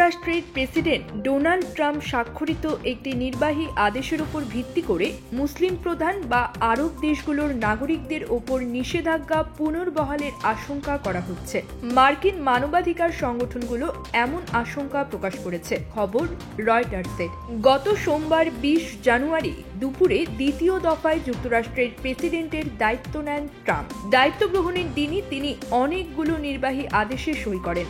যুক্তরাষ্ট্রের president Donald Trump স্বাক্ষরিত একটি নির্বাহী আদেশের উপর ভিত্তি করে মুসলিম প্রধান বা আরব দেশগুলোর নাগরিকদের ওপর নিষেধাজ্ঞা পুনর্বহালের আশঙ্কা করা হচ্ছে। মার্কিন মানবাধিকার সংগঠনগুলো এমন আশঙ্কা প্রকাশ করেছে। খবর রয়টার্সের। গত সোমবার 20 জানুয়ারি দুপুরে দ্বিতীয় দফায় যুক্তরাষ্ট্রের প্রেসিডেন্টের দায়িত্ব নেন ট্রাম্প। দায়িত্ব গ্রহণের দিনই তিনি অনেকগুলো নির্বাহী আদেশে সই করেন।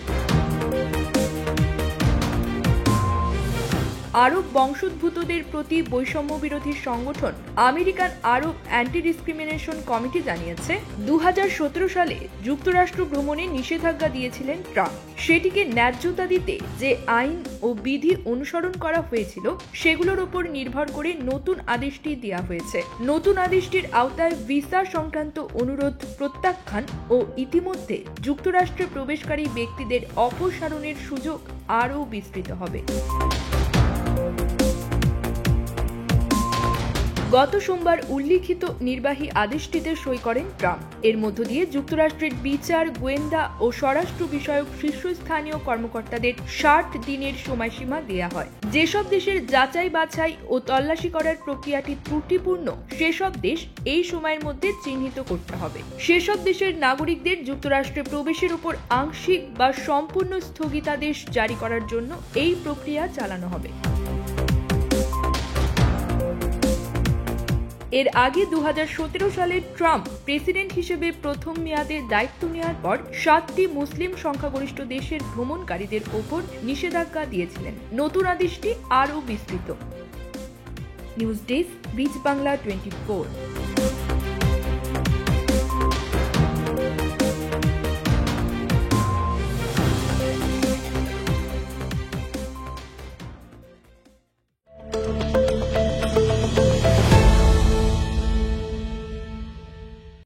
আরব বংশোদ্ভূতদের প্রতি বৈষম্য বিরোধী সংগঠন আমেরিকান আরব অ্যান্টি ডিসক্রিমিনেশন কমিটি জানিয়েছে, 2017 সালে যুক্তরাষ্ট্র ভ্রমণে নিষেধাজ্ঞা দিয়েছিলেন ট্রাম্প। সেটিকে ন্যায্যতা দিতে যে আইন ও বিধি অনুসরণ করা হয়েছিল সেগুলোর উপর নির্ভর করে নতুন আদেশটি দেওয়া হয়েছে। নতুন আদেশটির আওতায় ভিসা সংক্রান্ত অনুরোধ প্রত্যাখ্যান ও ইতিমধ্যে যুক্তরাষ্ট্রে প্রবেশকারী ব্যক্তিদের অপসারণের সুযোগ আরও বিস্তৃত হবে। গত সোমবার উল্লিখিত নির্বাহী আদেশটিতে সই করেন ট্রাম্প। এর মধ্য দিয়ে যুক্তরাষ্ট্রের বিচার, গোয়েন্দা ও স্বরাষ্ট্র বিষয়ক শীর্ষস্থানীয় কর্মকর্তাদের 60 দিনের সময়সীমা দেয়া হয়। যেসব দেশের যাচাই বাছাই ও তল্লাশি করার প্রক্রিয়াটি ত্রুটিপূর্ণ সেসব দেশ এই সময়ের মধ্যে চিহ্নিত করতে হবে। সেসব দেশের নাগরিকদের যুক্তরাষ্ট্রে প্রবেশের উপর আংশিক বা সম্পূর্ণ স্থগিতাদেশ জারি করার জন্য এই প্রক্রিয়া চালানো হবে। এর আগে 2017 সালে ট্রাম্প প্রেসিডেন্ট হিসেবে প্রথম মেয়াদে দায়িত্ব নেওয়ার পর 7টি মুসলিম সংখ্যাগরিষ্ঠ দেশের ভ্রমণকারীদের ওপর নিষেধাজ্ঞা দিয়েছিলেন। নতুন আদেশটি আরও বিস্তৃত। News desk, beach Bangla 24।